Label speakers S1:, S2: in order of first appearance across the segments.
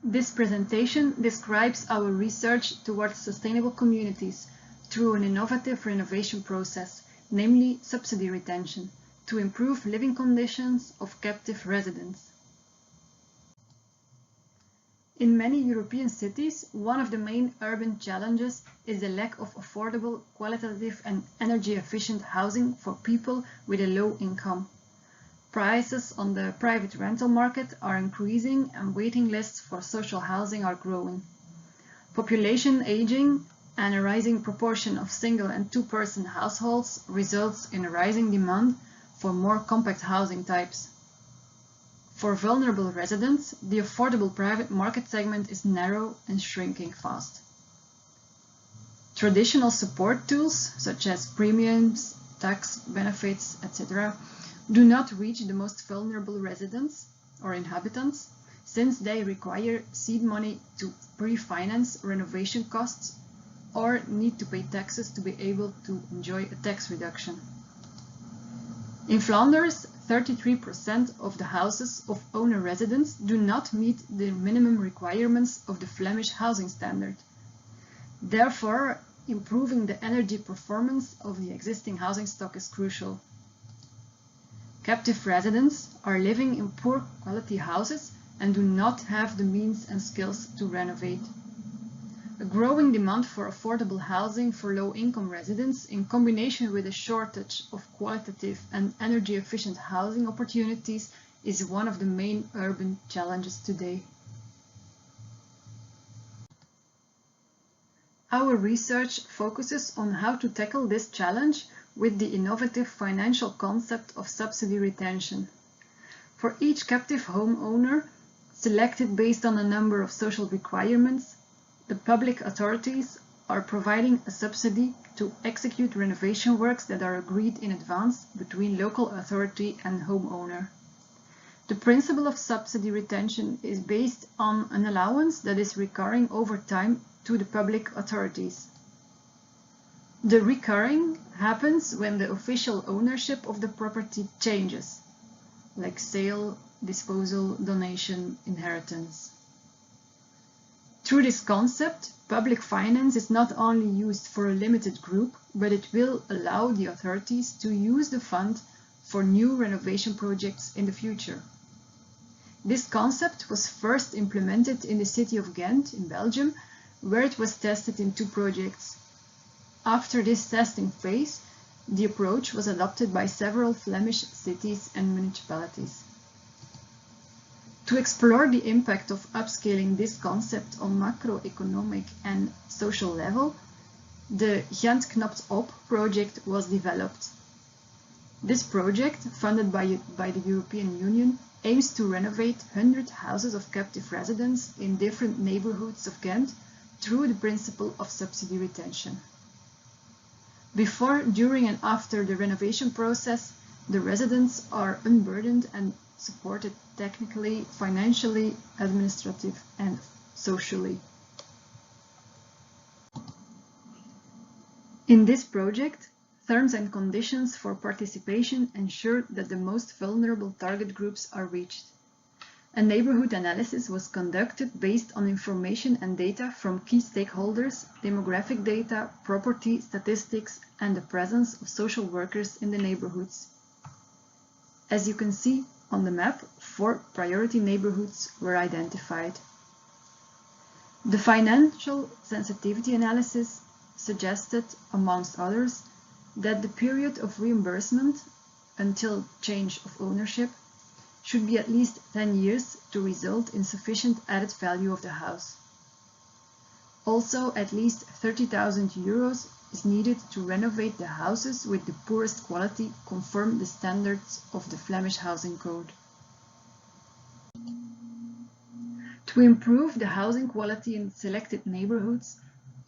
S1: This presentation describes our research towards sustainable communities through an innovative renovation process, namely subsidy retention, to improve living conditions of captive residents. In many European cities, one of the main urban challenges is the lack of affordable, qualitative and energy-efficient housing for people with a low income. Prices on the private rental market are increasing and waiting lists for social housing are growing. Population aging and a rising proportion of single and two-person households results in a rising demand for more compact housing types. For vulnerable residents, the affordable private market segment is narrow and shrinking fast. Traditional support tools, such as premiums, tax benefits, etc., do not reach the most vulnerable residents or inhabitants, since they require seed money to pre-finance renovation costs or need to pay taxes to be able to enjoy a tax reduction. In Flanders, 33% of the houses of owner residents do not meet the minimum requirements of the Flemish housing standard. Therefore, improving the energy performance of the existing housing stock is crucial. Captive residents are living in poor quality houses and do not have the means and skills to renovate. A growing demand for affordable housing for low-income residents in combination with a shortage of qualitative and energy-efficient housing opportunities is one of the main urban challenges today. Our research focuses on how to tackle this challenge with the innovative financial concept of subsidy retention. For each captive homeowner, selected based on a number of social requirements, the public authorities are providing a subsidy to execute renovation works that are agreed in advance between local authority and homeowner. The principle of subsidy retention is based on an allowance that is recurring over time to the public authorities. The recurring happens when the official ownership of the property changes, like sale, disposal, donation, inheritance. Through this concept, public finance is not only used for a limited group, but it will allow the authorities to use the fund for new renovation projects in the future. This concept was first implemented in the city of Ghent in Belgium, where it was tested in 2 projects. After this testing phase, the approach was adopted by several Flemish cities and municipalities. To explore the impact of upscaling this concept on macroeconomic and social level, the Ghent Knapt Op project was developed. This project, funded by the European Union, aims to renovate 100 houses of captive residents in different neighbourhoods of Ghent through the principle of subsidy retention. Before, during and after the renovation process, the residents are unburdened and supported technically, financially, administratively and socially. In this project, terms and conditions for participation ensure that the most vulnerable target groups are reached. A neighbourhood analysis was conducted based on information and data from key stakeholders, demographic data, property statistics, and the presence of social workers in the neighbourhoods. As you can see on the map, 4 priority neighbourhoods were identified. The financial sensitivity analysis suggested, amongst others, that the period of reimbursement until change of ownership should be at least 10 years to result in sufficient added value of the house. Also, at least 30,000 euros is needed to renovate the houses with the poorest quality conform the standards of the Flemish Housing Code. To improve the housing quality in selected neighbourhoods,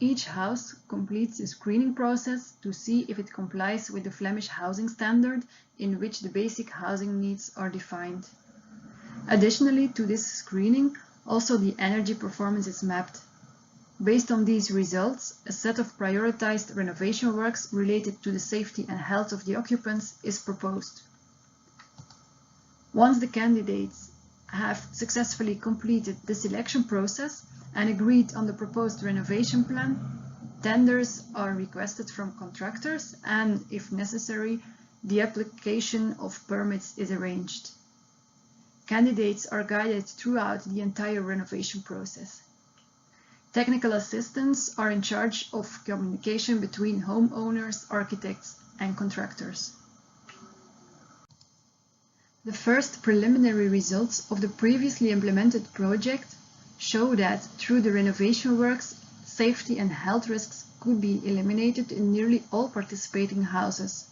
S1: each house completes a screening process to see if it complies with the Flemish housing standard in which the basic housing needs are defined. Additionally to this screening, also the energy performance is mapped. Based on these results, a set of prioritized renovation works related to the safety and health of the occupants is proposed. Once the candidates have successfully completed the selection process and agreed on the proposed renovation plan, tenders are requested from contractors and, if necessary, the application of permits is arranged. Candidates are guided throughout the entire renovation process. Technical assistants are in charge of communication between homeowners, architects, and contractors. The first preliminary results of the previously implemented project show that through the renovation works, safety and health risks could be eliminated in nearly all participating houses.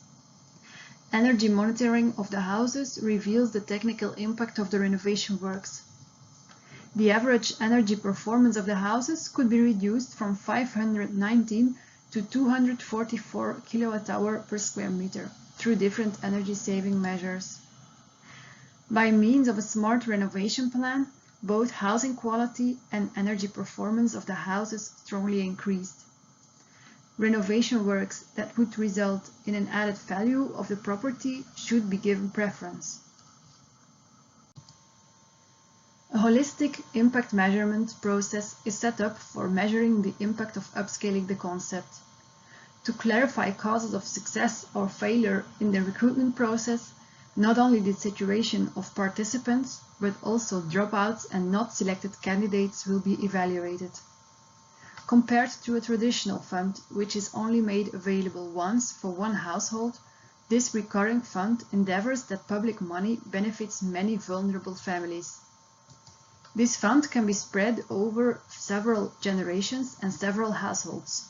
S1: Energy monitoring of the houses reveals the technical impact of the renovation works. The average energy performance of the houses could be reduced from 519 to 244 kWh per square meter through different energy saving measures. By means of a smart renovation plan, both housing quality and energy performance of the houses strongly increased. Renovation works that would result in an added value of the property should be given preference. A holistic impact measurement process is set up for measuring the impact of upscaling the concept. To clarify causes of success or failure in the recruitment process, not only the situation of participants, but also dropouts and not selected candidates will be evaluated. Compared to a traditional fund, which is only made available once for one household, this recurring fund endeavors that public money benefits many vulnerable families. This fund can be spread over several generations and several households.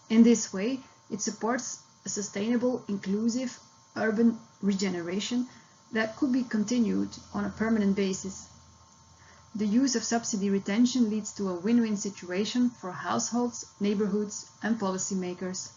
S1: In this way, it supports a sustainable, inclusive, urban regeneration that could be continued on a permanent basis. The use of subsidy retention leads to a win-win situation for households, neighborhoods, and policymakers.